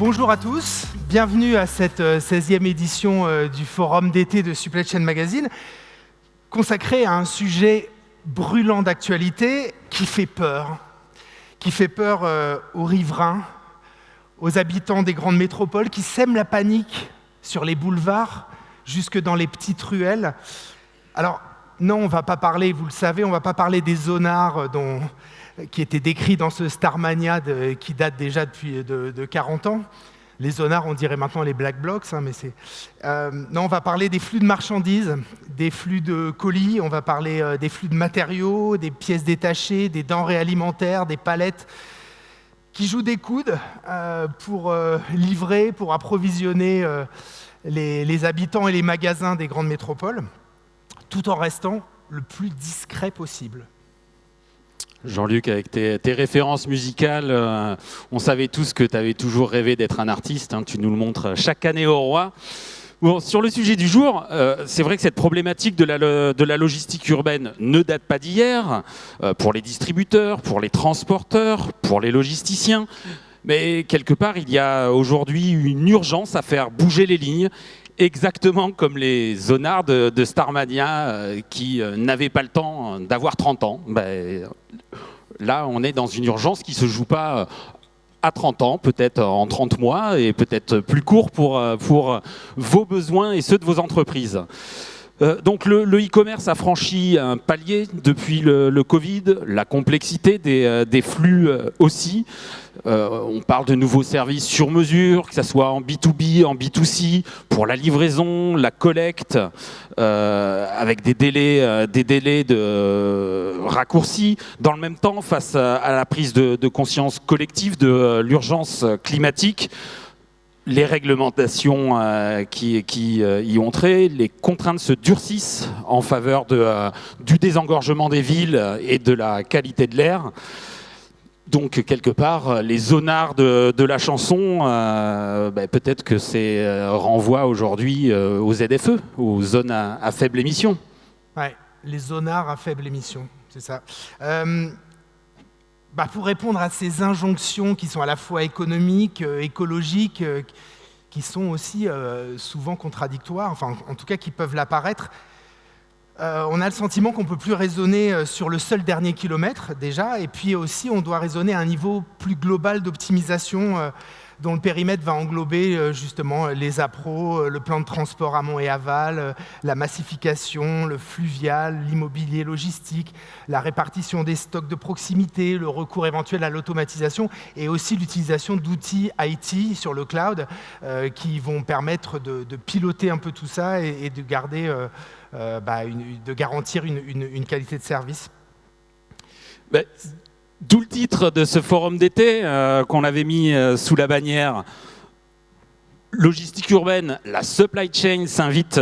Bonjour à tous, bienvenue à cette 16e édition du forum d'été de Supply Chain Magazine, consacré à un sujet brûlant d'actualité qui fait peur aux riverains, aux habitants des grandes métropoles, qui sèment la panique sur les boulevards, jusque dans les petites ruelles. Alors, non, on ne va pas parler, vous le savez, on ne va pas parler des zonards qui étaient décrits dans ce Starmania qui date déjà depuis de 40 ans. Les zonards, on dirait maintenant les Black Blocs, mais c'est... non, on va parler des flux de marchandises, des flux de colis, on va parler des flux de matériaux, des pièces détachées, des denrées alimentaires, des palettes qui jouent des coudes pour livrer, pour approvisionner les habitants et les magasins des grandes métropoles, tout en restant le plus discret possible. Jean-Luc, avec tes références musicales, on savait tous que tu avais toujours rêvé d'être un artiste. Tu nous le montres chaque année au Roi. Bon, sur le sujet du jour, c'est vrai que cette problématique de la logistique urbaine ne date pas d'hier, pour les distributeurs, pour les transporteurs, pour les logisticiens. Mais quelque part, il y a aujourd'hui une urgence à faire bouger les lignes, exactement comme les zonards de Starmania qui n'avaient pas le temps d'avoir 30 ans. Là, on est dans une urgence qui ne se joue pas à 30 ans, peut-être en 30 mois, et peut-être plus court pour vos besoins et ceux de vos entreprises. Donc le e-commerce a franchi un palier depuis le Covid, la complexité des flux aussi. On parle de nouveaux services sur mesure, que ce soit en B2B, en B2C, pour la livraison, la collecte, avec des délais de raccourcis. Dans le même temps, face à la prise de conscience collective de l'urgence climatique, les réglementations qui y ont trait, les contraintes se durcissent en faveur du désengorgement des villes et de la qualité de l'air. Donc, quelque part, les zonards de la chanson, peut-être que c'est renvoie aujourd'hui aux ZFE, aux zones à faible émission. Ouais, les zonards à faible émission, c'est ça. Pour répondre à ces injonctions qui sont à la fois économiques, écologiques, qui sont aussi souvent contradictoires, enfin en tout cas qui peuvent l'apparaître, on a le sentiment qu'on ne peut plus raisonner sur le seul dernier kilomètre déjà, et puis aussi on doit raisonner à un niveau plus global d'optimisation dont le périmètre va englober justement les appros, le plan de transport amont et aval, la massification, le fluvial, l'immobilier logistique, la répartition des stocks de proximité, le recours éventuel à l'automatisation et aussi l'utilisation d'outils IT sur le cloud qui vont permettre de piloter un peu tout ça et de garder, de garantir une qualité de service. D'où le titre de ce forum d'été qu'on avait mis sous la bannière logistique urbaine, la supply chain s'invite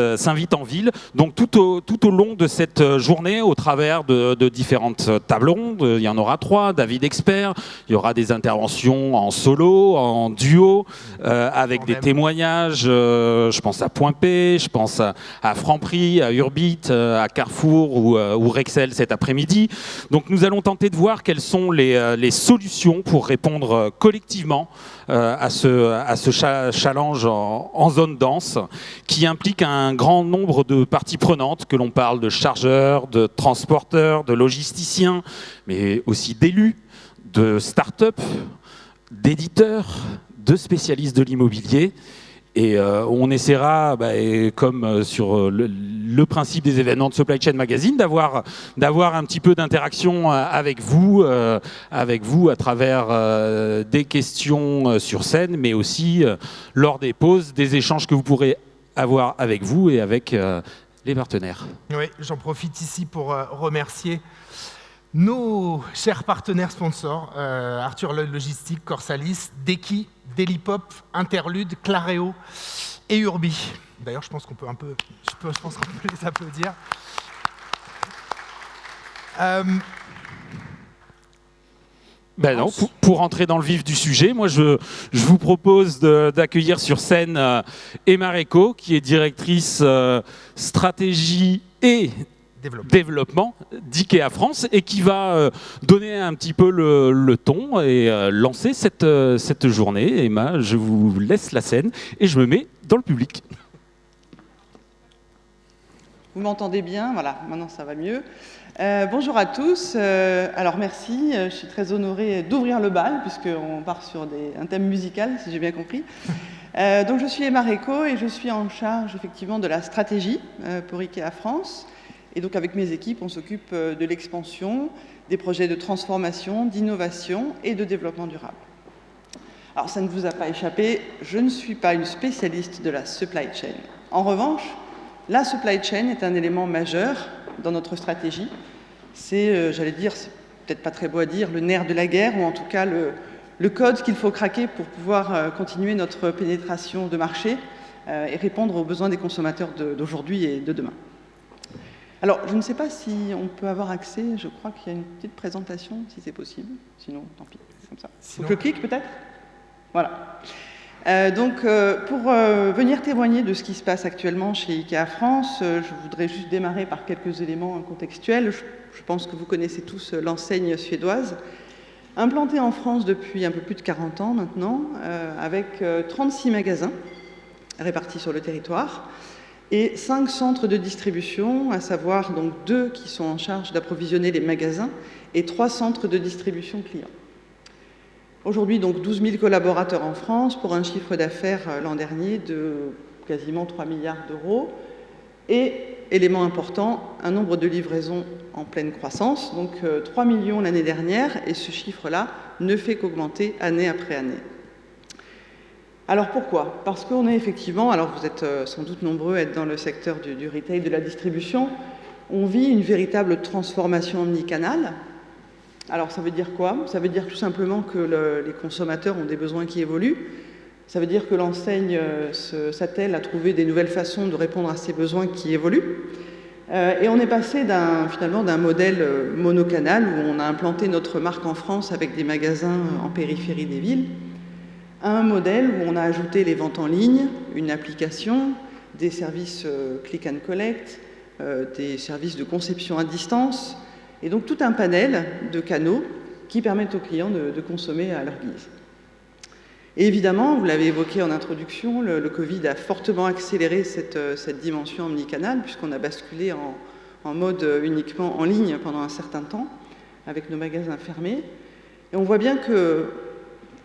en ville. Donc tout au long de cette journée, au travers de différentes tables rondes, il y en aura 3, d'avis d'experts, il y aura des interventions en solo, en duo, avec des témoignages, je pense à Point P, je pense à Franprix, à Urbit, à Carrefour ou Rexel cet après-midi. Donc nous allons tenter de voir quelles sont les solutions pour répondre collectivement à ce challenge en zone dense qui implique un grand nombre de parties prenantes, que l'on parle de chargeurs, de transporteurs, de logisticiens, mais aussi d'élus, de start-up, d'éditeurs, de spécialistes de l'immobilier. Et on essaiera, comme sur le principe des événements de Supply Chain Magazine, d'avoir un petit peu d'interaction avec vous à travers des questions sur scène, mais aussi lors des pauses, des échanges que vous pourrez avoir avec vous et avec les partenaires. Oui, j'en profite ici pour remercier nos chers partenaires sponsors, Arthur Lloyd Logistique, Corsalis, Deki, Delipop, Interlude, Clareo et Urbi. D'ailleurs, je pense qu'on peut les applaudir. Non, pour entrer dans le vif du sujet, moi je vous propose d'accueillir sur scène Emma Reco, qui est directrice stratégie et développement d'IKEA France et qui va donner un petit peu le ton et lancer cette journée. Emma, je vous laisse la scène et je me mets dans le public. Vous m'entendez bien? Voilà, maintenant ça va mieux. Bonjour à tous. Alors merci, je suis très honorée d'ouvrir le bal puisqu'on part sur un thème musical, si j'ai bien compris. Donc je suis Emma Réco et je suis en charge effectivement de la stratégie pour IKEA France. Et donc avec mes équipes, on s'occupe de l'expansion, des projets de transformation, d'innovation et de développement durable. Alors ça ne vous a pas échappé, je ne suis pas une spécialiste de la supply chain. En revanche, la supply chain est un élément majeur dans notre stratégie. C'est, j'allais dire, c'est peut-être pas très beau à dire, le nerf de la guerre, ou en tout cas le code qu'il faut craquer pour pouvoir continuer notre pénétration de marché et répondre aux besoins des consommateurs d'aujourd'hui et de demain. Alors, je ne sais pas si on peut avoir accès, je crois qu'il y a une petite présentation, si c'est possible. Sinon, tant pis, comme ça. Sinon... Je clique peut-être? Voilà. Pour venir témoigner de ce qui se passe actuellement chez IKEA France, je voudrais juste démarrer par quelques éléments contextuels. Je pense que vous connaissez tous l'enseigne suédoise, implantée en France depuis un peu plus de 40 ans maintenant, avec 36 magasins répartis sur le territoire et 5 centres de distribution, à savoir donc 2 qui sont en charge d'approvisionner les magasins et 3 centres de distribution clients. Aujourd'hui, donc 12 000 collaborateurs en France pour un chiffre d'affaires l'an dernier de quasiment 3 milliards d'euros. Et, élément important, un nombre de livraisons en pleine croissance, donc 3 millions l'année dernière, et ce chiffre-là ne fait qu'augmenter année après année. Alors pourquoi? Parce qu'on est effectivement, alors vous êtes sans doute nombreux à être dans le secteur du retail, de la distribution, on vit une véritable transformation omnicanale. Alors ça veut dire quoi? Ça veut dire tout simplement que les consommateurs ont des besoins qui évoluent. Ça veut dire que l'enseigne s'attelle à trouver des nouvelles façons de répondre à ces besoins qui évoluent. Et on est passé finalement d'un modèle monocanal où on a implanté notre marque en France avec des magasins en périphérie des villes, à un modèle où on a ajouté les ventes en ligne, une application, des services click and collect, des services de conception à distance, et donc tout un panel de canaux qui permettent aux clients de consommer à leur guise. Et évidemment, vous l'avez évoqué en introduction, le Covid a fortement accéléré cette dimension omnicanale puisqu'on a basculé en mode uniquement en ligne pendant un certain temps avec nos magasins fermés. Et on voit bien que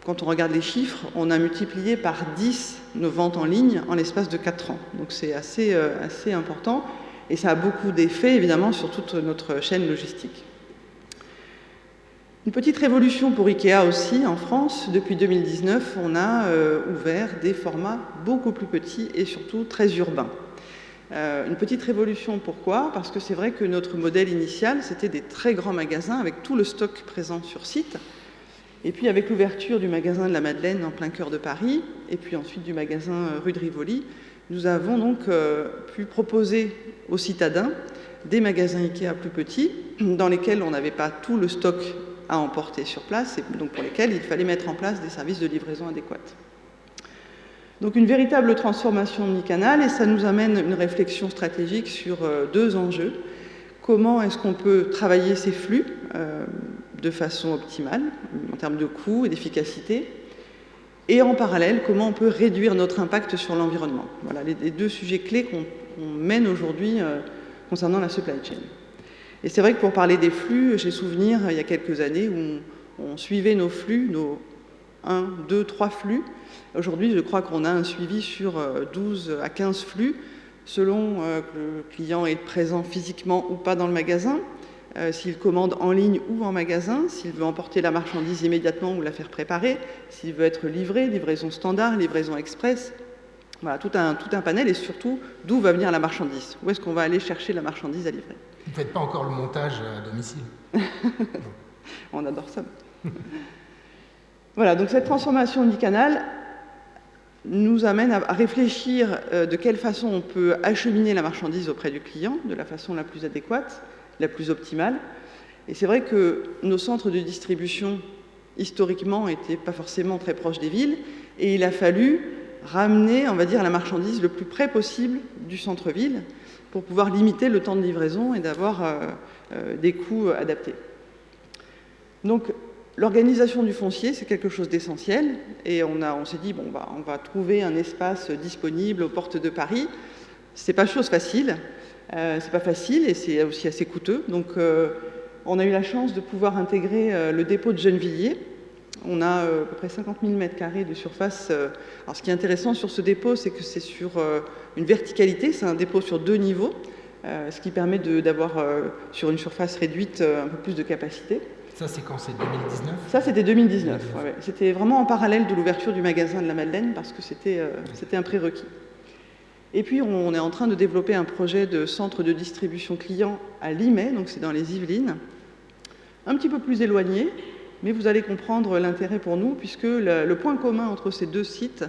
quand on regarde les chiffres, on a multiplié par 10 nos ventes en ligne en l'espace de 4 ans. Donc c'est assez important et ça a beaucoup d'effets évidemment sur toute notre chaîne logistique. Une petite révolution pour IKEA aussi en France. Depuis 2019, on a ouvert des formats beaucoup plus petits et surtout très urbains. Une petite révolution, pourquoi? Parce que c'est vrai que notre modèle initial, c'était des très grands magasins avec tout le stock présent sur site. Et puis avec l'ouverture du magasin de la Madeleine en plein cœur de Paris, et puis ensuite du magasin rue de Rivoli, nous avons donc pu proposer aux citadins des magasins IKEA plus petits, dans lesquels on n'avait pas tout le stock à emporter sur place, et donc pour lesquels il fallait mettre en place des services de livraison adéquats. Donc une véritable transformation omnicanale, et ça nous amène une réflexion stratégique sur 2 enjeux. Comment est-ce qu'on peut travailler ces flux de façon optimale, en termes de coûts et d'efficacité, et en parallèle, comment on peut réduire notre impact sur l'environnement. Voilà les 2 sujets clés qu'on mène aujourd'hui concernant la supply chain. Et c'est vrai que pour parler des flux, j'ai souvenir, il y a quelques années, où on suivait nos flux, nos 1, 2, 3 flux. Aujourd'hui, je crois qu'on a un suivi sur 12 à 15 flux, selon que le client est présent physiquement ou pas dans le magasin, s'il commande en ligne ou en magasin, s'il veut emporter la marchandise immédiatement ou la faire préparer, s'il veut être livré, livraison standard, livraison express. Voilà, tout un panel, et surtout, d'où va venir la marchandise? Où est-ce qu'on va aller chercher la marchandise à livrer? Vous ne faites pas encore le montage à domicile. On adore ça. Voilà, donc cette transformation omnicanale nous amène à réfléchir de quelle façon on peut acheminer la marchandise auprès du client de la façon la plus adéquate, la plus optimale. Et c'est vrai que nos centres de distribution, historiquement, n'étaient pas forcément très proches des villes, et il a fallu ramener, on va dire, la marchandise le plus près possible du centre-ville, pour pouvoir limiter le temps de livraison et d'avoir des coûts adaptés. Donc, l'organisation du foncier, c'est quelque chose d'essentiel, et on s'est dit, bon, bah, on va trouver un espace disponible aux portes de Paris. C'est pas chose facile, c'est pas facile, et c'est aussi assez coûteux. Donc, on a eu la chance de pouvoir intégrer le dépôt de Gennevilliers. On a à peu près 50 000 m² de surface. Alors, ce qui est intéressant sur ce dépôt, c'est que c'est sur une verticalité, c'est un dépôt sur 2 niveaux, ce qui permet d'avoir, sur une surface réduite, un peu plus de capacité. Ça, c'est quand? C'est 2019? Ça, c'était 2019. Ouais. C'était vraiment en parallèle de l'ouverture du magasin de la Madeleine, parce que c'était un prérequis. Et puis, on est en train de développer un projet de centre de distribution client à Limay, donc c'est dans les Yvelines, un petit peu plus éloigné, mais vous allez comprendre l'intérêt pour nous, puisque le point commun entre ces 2 sites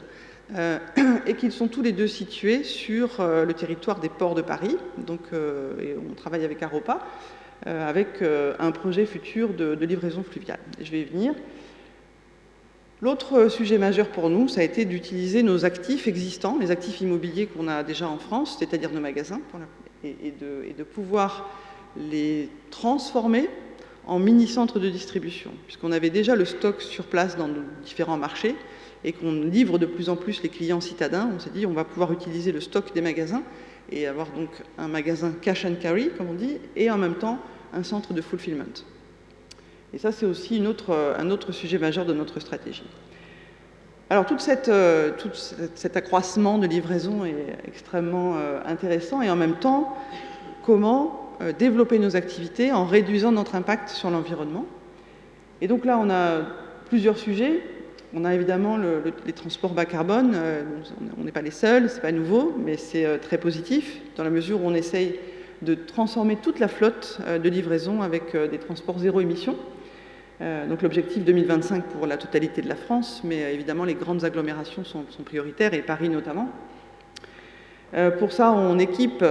est qu'ils sont tous les 2 situés sur le territoire des ports de Paris, donc, et on travaille avec Aropa, avec un projet futur de livraison fluviale. Et je vais y venir. L'autre sujet majeur pour nous, ça a été d'utiliser nos actifs existants, les actifs immobiliers qu'on a déjà en France, c'est-à-dire nos magasins, et de pouvoir les transformer en mini-centres de distribution, puisqu'on avait déjà le stock sur place dans nos différents marchés et qu'on livre de plus en plus les clients citadins. On s'est dit on va pouvoir utiliser le stock des magasins et avoir donc un magasin cash and carry, comme on dit, et en même temps un centre de fulfillment. Et ça, c'est aussi un autre sujet majeur de notre stratégie. Alors, tout cet accroissement de livraison est extrêmement intéressant, et en même temps, comment développer nos activités en réduisant notre impact sur l'environnement. Et donc là, on a plusieurs sujets. On a évidemment les transports bas carbone. On n'est pas les seuls, c'est pas nouveau, mais c'est très positif, dans la mesure où on essaye de transformer toute la flotte de livraison avec des transports zéro émission. Donc l'objectif 2025 pour la totalité de la France, mais évidemment les grandes agglomérations sont prioritaires, et Paris notamment. Pour ça, on équipe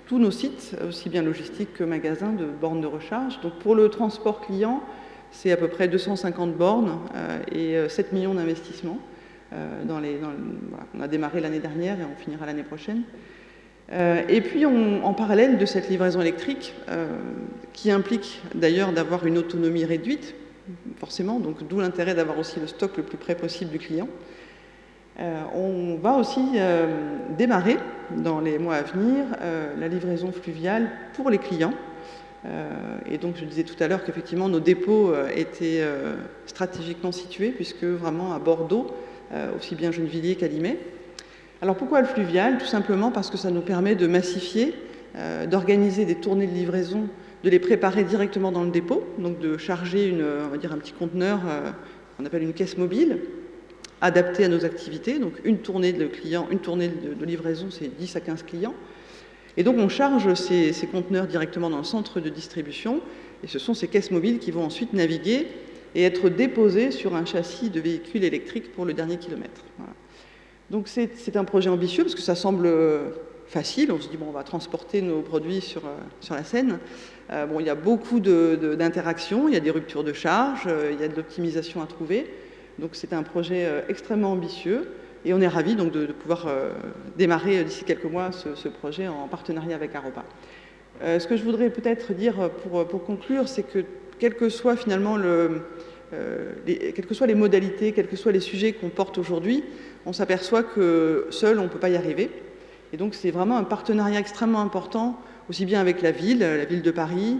tous nos sites, aussi bien logistiques que magasins, de bornes de recharge. Donc pour le transport client, c'est à peu près 250 bornes et 7 millions d'investissements. Voilà, on a démarré l'année dernière et on finira l'année prochaine. Et puis, en parallèle de cette livraison électrique, qui implique d'ailleurs d'avoir une autonomie réduite, forcément, donc d'où l'intérêt d'avoir aussi le stock le plus près possible du client, on va aussi démarrer, dans les mois à venir, la livraison fluviale pour les clients. Et donc, je disais tout à l'heure qu'effectivement, nos dépôts étaient stratégiquement situés, puisque vraiment à Bordeaux, aussi bien Gennevilliers qu'à Limay. Alors pourquoi le fluvial? Tout simplement parce que ça nous permet de massifier, d'organiser des tournées de livraison, de les préparer directement dans le dépôt, donc de charger on va dire un petit conteneur qu'on appelle une caisse mobile, adaptée à nos activités. Donc une tournée de livraison, c'est 10 à 15 clients. Et donc on charge ces conteneurs directement dans le centre de distribution, et ce sont ces caisses mobiles qui vont ensuite naviguer et être déposées sur un châssis de véhicule électrique pour le dernier kilomètre. Voilà. Donc c'est un projet ambitieux parce que ça semble facile. On se dit, bon, on va transporter nos produits sur la Seine. Bon, il y a beaucoup d'interactions, il y a des ruptures de charge, il y a de l'optimisation à trouver. Donc c'est un projet extrêmement ambitieux et on est ravis donc, de pouvoir démarrer d'ici quelques mois ce projet en partenariat avec Aropa. Ce que je voudrais peut-être dire pour conclure, c'est que quelles que soient finalement quelles que soient les modalités, quels que soient les sujets qu'on porte aujourd'hui, on s'aperçoit que seul, on ne peut pas y arriver. Et donc, c'est vraiment un partenariat extrêmement important, aussi bien avec la ville de Paris,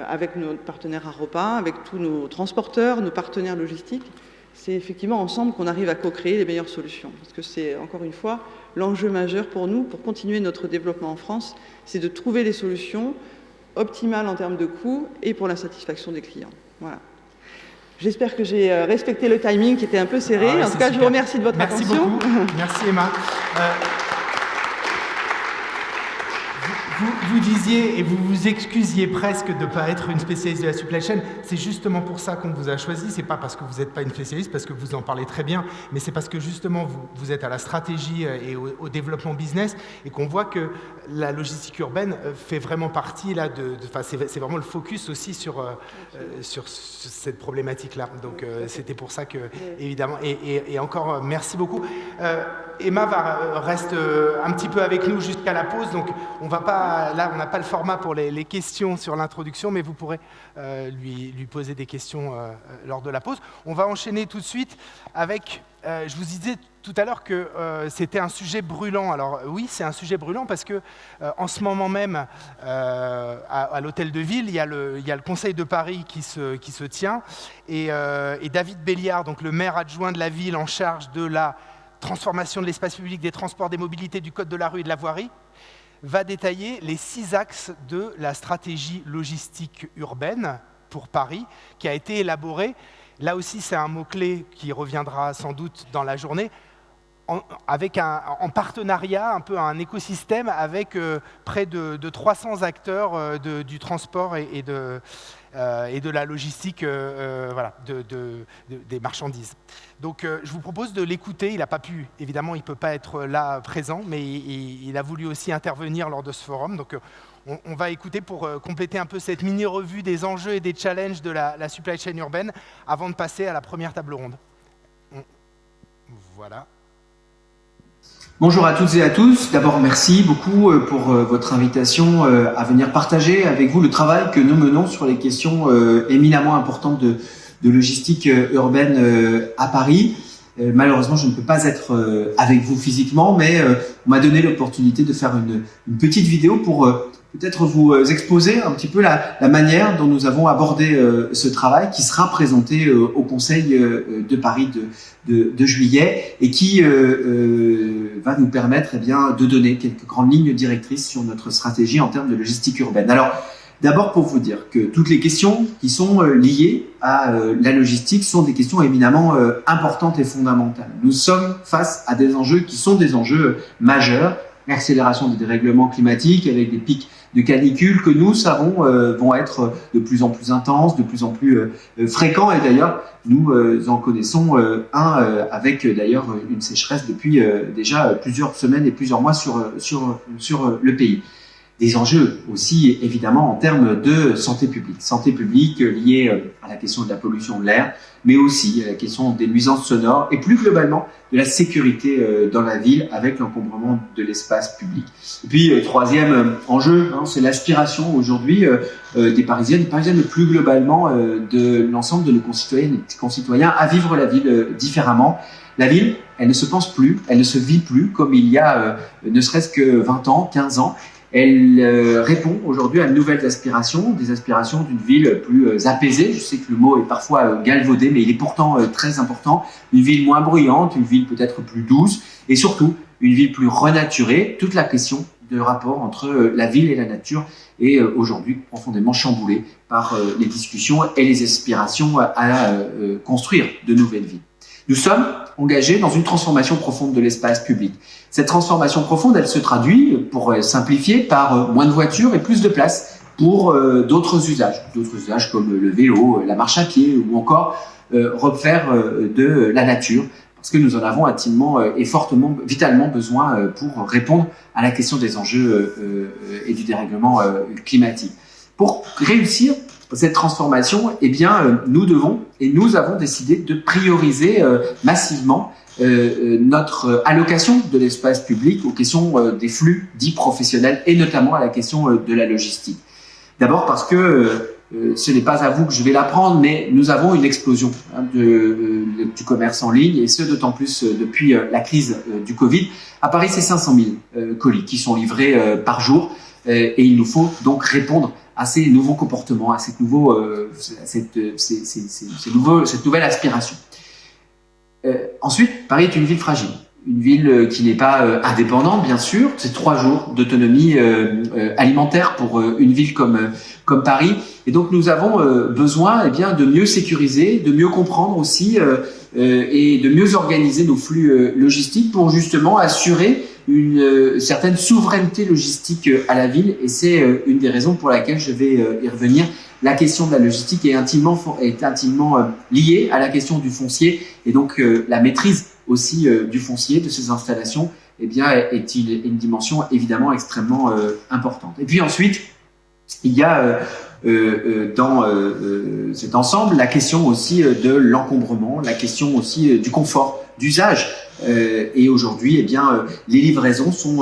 avec notre partenaire Aropa, avec tous nos transporteurs, nos partenaires logistiques. C'est effectivement ensemble qu'on arrive à co-créer les meilleures solutions. Parce que c'est, encore une fois, l'enjeu majeur pour nous, pour continuer notre développement en France, c'est de trouver les solutions optimales en termes de coûts et pour la satisfaction des clients. Voilà. J'espère que j'ai respecté le timing qui était un peu serré. En tout cas, je vous remercie de votre attention. Merci beaucoup. Merci Emma. Vous disiez, et vous vous excusiez presque de ne pas être une spécialiste de la supply chain. C'est justement pour ça qu'on vous a choisi. Ce n'est pas parce que vous n'êtes pas une spécialiste, parce que vous en parlez très bien, mais c'est parce que justement vous êtes à la stratégie et au développement business, et qu'on voit que la logistique urbaine fait vraiment partie là c'est vraiment le focus aussi sur cette problématique-là. Donc c'était pour ça que, évidemment, et encore merci beaucoup. Emma reste un petit peu avec nous juste jusqu'à la pause, donc on va pas, là on n'a pas le format pour les questions sur l'introduction, mais vous pourrez lui poser des questions lors de la pause. On va enchaîner tout de suite avec, je vous disais tout à l'heure que c'était un sujet brûlant. Alors oui, c'est un sujet brûlant parce que en ce moment même, à l'Hôtel de Ville, il y a le Conseil de Paris qui se tient, et David Béliard, donc le maire adjoint de la ville en charge de la transformation de l'espace public, des transports, des mobilités, du code de la rue et de la voirie, va détailler les 6 axes de la stratégie logistique urbaine pour Paris, qui a été élaborée. Là aussi, c'est un mot-clé qui reviendra sans doute dans la journée, en partenariat, un peu un écosystème avec près de 300 acteurs du transport et de la logistique, voilà, des marchandises. Donc je vous propose de l'écouter. Il n'a pas pu, évidemment, il ne peut pas être là présent, mais il a voulu aussi intervenir lors de ce forum. Donc on va écouter pour compléter un peu cette mini-revue des enjeux et des challenges de la supply chain urbaine avant de passer à la première table ronde. Voilà. Bonjour à toutes et à tous. D'abord, merci beaucoup pour votre invitation à venir partager avec vous le travail que nous menons sur les questions éminemment importantes de logistique urbaine à Paris. Malheureusement, je ne peux pas être avec vous physiquement, mais on m'a donné l'opportunité de faire une petite vidéo pour peut-être vous exposer un petit peu la manière dont nous avons abordé ce travail qui sera présenté au Conseil de Paris de juillet et qui va nous permettre de donner quelques grandes lignes directrices sur notre stratégie en termes de logistique urbaine. Alors, d'abord pour vous dire que toutes les questions qui sont liées à la logistique sont des questions éminemment importantes et fondamentales. Nous sommes face à des enjeux qui sont des enjeux majeurs, l'accélération des dérèglements climatiques avec des pics de canicule que nous savons vont être de plus en plus intenses, de plus en plus fréquents, et d'ailleurs nous en connaissons un avec d'ailleurs une sécheresse depuis déjà plusieurs semaines et plusieurs mois sur le pays. Des enjeux aussi évidemment en termes de santé publique liée à la question de la pollution de l'air, mais aussi à la question des nuisances sonores et plus globalement de la sécurité dans la ville avec l'encombrement de l'espace public. Et puis troisième enjeu, c'est l'aspiration aujourd'hui des Parisiennes, mais plus globalement de l'ensemble de nos concitoyennes et concitoyens à vivre la ville différemment. La ville, elle ne se pense plus, elle ne se vit plus comme il y a ne serait-ce que 20 ans, 15 ans. Elle répond aujourd'hui à de nouvelles aspirations, des aspirations d'une ville plus apaisée. Je sais que le mot est parfois galvaudé, mais il est pourtant très important. Une ville moins bruyante, une ville peut-être plus douce, et surtout une ville plus renaturée. Toute la question de rapport entre la ville et la nature est aujourd'hui profondément chamboulée par les discussions et les aspirations à construire de nouvelles villes. Nous sommes engagés dans une transformation profonde de l'espace public. Cette transformation profonde, elle se traduit, pour simplifier, par moins de voitures et plus de place pour d'autres usages comme le vélo, la marche à pied ou encore refaire de la nature, parce que nous en avons intimement et fortement, vitalement besoin pour répondre à la question des enjeux et du dérèglement climatique. Pour réussir cette transformation, nous devons et nous avons décidé de prioriser massivement notre allocation de l'espace public aux questions des flux dits professionnels et notamment à la question de la logistique. D'abord parce que ce n'est pas à vous que je vais l'apprendre, mais nous avons une explosion du commerce en ligne, et ce d'autant plus depuis la crise du Covid. À Paris, c'est 500 000 colis qui sont livrés par jour, et il nous faut donc répondre à ces nouveaux comportements, à cette nouvelle aspiration. Ensuite, Paris est une ville fragile, une ville qui n'est pas indépendante, bien sûr. C'est 3 jours d'autonomie alimentaire pour une ville comme Paris. Et donc, nous avons besoin de mieux sécuriser, de mieux comprendre aussi et de mieux organiser nos flux logistiques pour justement assurer une certaine souveraineté logistique à la ville. Et c'est une des raisons pour laquelle je vais y revenir. La question de la logistique est intimement liée à la question du foncier, et donc la maîtrise aussi du foncier, de ces installations, est une dimension évidemment extrêmement importante. Et puis ensuite, il y a dans cet ensemble la question aussi de l'encombrement, la question aussi du confort d'usage Et aujourd'hui, les livraisons sont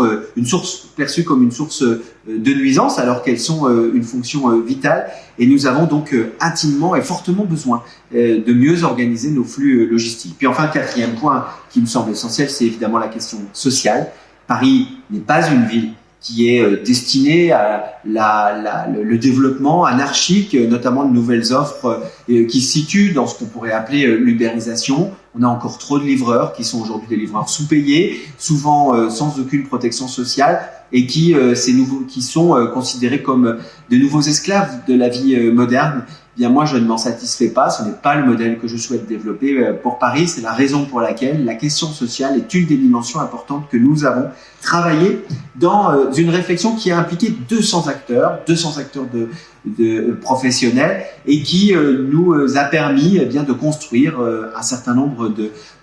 perçues comme une source de nuisance, alors qu'elles sont une fonction vitale. Et nous avons donc intimement et fortement besoin de mieux organiser nos flux logistiques. Puis enfin, le quatrième point qui me semble essentiel, c'est évidemment la question sociale. Paris n'est pas une ville qui est destinée à le développement anarchique, notamment de nouvelles offres qui se situent dans ce qu'on pourrait appeler l'ubérisation. On a encore trop de livreurs qui sont aujourd'hui des livreurs sous-payés, souvent sans aucune protection sociale, et qui sont considérés comme de nouveaux esclaves de la vie moderne. Bien, moi, je ne m'en satisfais pas. Ce n'est pas le modèle que je souhaite développer pour Paris. C'est la raison pour laquelle la question sociale est une des dimensions importantes que nous avons travaillé dans une réflexion qui a impliqué 200 acteurs de professionnels et qui nous a permis de construire un certain nombre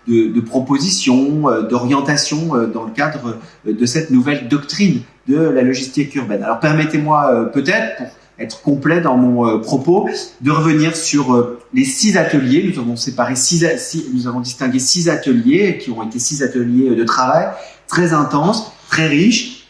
de propositions, d'orientations dans le cadre de cette nouvelle doctrine de la logistique urbaine. Alors, permettez-moi peut-être, pour être complet dans mon propos, de revenir sur les 6 ateliers. Nous avons distingué 6 ateliers qui ont été 6 ateliers de travail très intenses, très riches,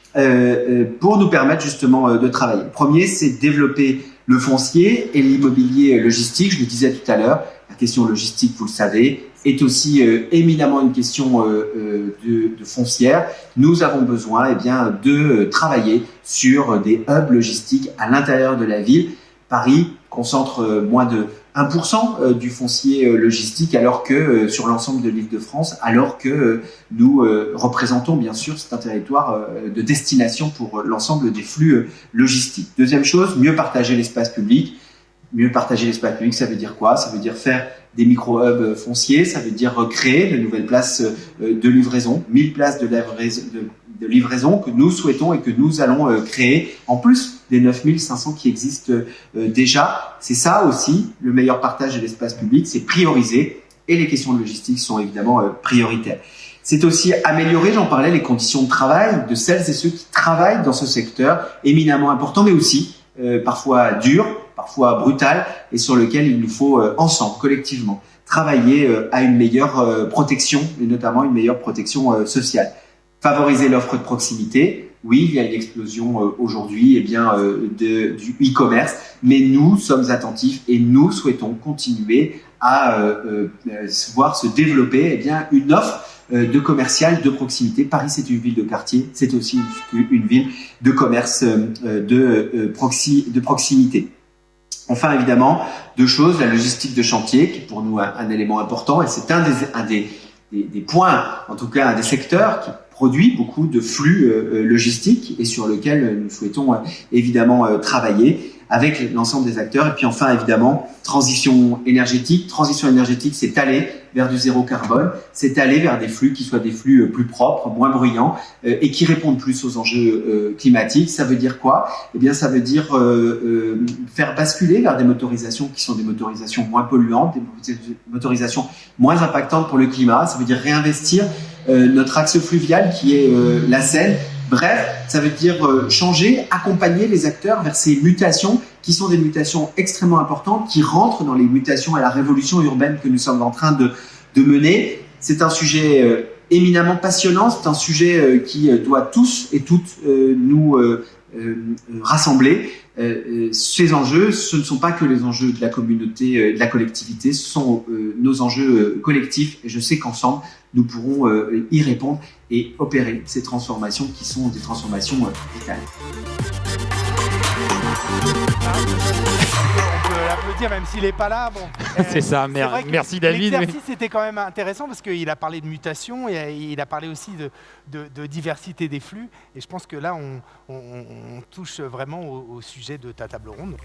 pour nous permettre justement de travailler. Le premier, c'est développer le foncier et l'immobilier logistique. Je le disais tout à l'heure, la question logistique, vous le savez, est aussi éminemment une question de foncière. Nous avons besoin de travailler sur des hubs logistiques à l'intérieur de la ville. Paris concentre moins de 1% du foncier logistique, alors que sur l'ensemble de l'Île-de-France, alors que nous représentons bien sûr c'est un territoire de destination pour l'ensemble des flux logistiques. Deuxième chose, mieux partager l'espace public. Mieux partager l'espace public, ça veut dire quoi? Ça veut dire faire des micro-hubs fonciers, ça veut dire créer de nouvelles places de livraison, 1000 places de livraison que nous souhaitons et que nous allons créer, en plus des 9500 qui existent déjà. C'est ça aussi, le meilleur partage de l'espace public, c'est prioriser, et les questions de logistique sont évidemment prioritaires. C'est aussi améliorer, j'en parlais, les conditions de travail de celles et ceux qui travaillent dans ce secteur éminemment important, mais aussi parfois dur, parfois brutal, et sur lequel il nous faut ensemble, collectivement, travailler à une meilleure protection, et notamment une meilleure protection sociale. Favoriser l'offre de proximité. Oui, il y a une explosion aujourd'hui du e-commerce, mais nous sommes attentifs et nous souhaitons continuer à voir se développer une offre de commercial de proximité. Paris, c'est une ville de quartier, c'est aussi une ville de commerce de proximité. Enfin, évidemment, 2 choses, la logistique de chantier, qui est pour nous un élément important, et c'est un des points, en tout cas un des secteurs qui produit beaucoup de flux logistiques et sur lequel nous souhaitons évidemment travailler avec l'ensemble des acteurs. Et puis enfin, évidemment, transition énergétique. Transition énergétique, c'est aller vers du zéro carbone, c'est aller vers des flux qui soient des flux plus propres, moins bruyants et qui répondent plus aux enjeux climatiques. Ça veut dire quoi? Eh bien, ça veut dire faire basculer vers des motorisations qui sont des motorisations moins polluantes, des motorisations moins impactantes pour le climat. Ça veut dire réinvestir notre axe fluvial qui est la Seine. Bref, ça veut dire changer, accompagner les acteurs vers ces mutations qui sont des mutations extrêmement importantes, qui rentrent dans les mutations et la révolution urbaine que nous sommes en train de mener. C'est un sujet éminemment passionnant, c'est un sujet qui doit tous et toutes nous rassembler. Ces enjeux, ce ne sont pas que les enjeux de la communauté, de la collectivité, ce sont nos enjeux collectifs et je sais qu'ensemble, nous pourrons y répondre et opérer ces transformations qui sont des transformations vitales. On peut l'applaudir même s'il n'est pas là. Bon, c'est ça, merci David. L'exercice était quand même intéressant parce qu'il a parlé de mutation et il a parlé aussi de diversité des flux. Et je pense que là, on touche vraiment au sujet de ta table ronde.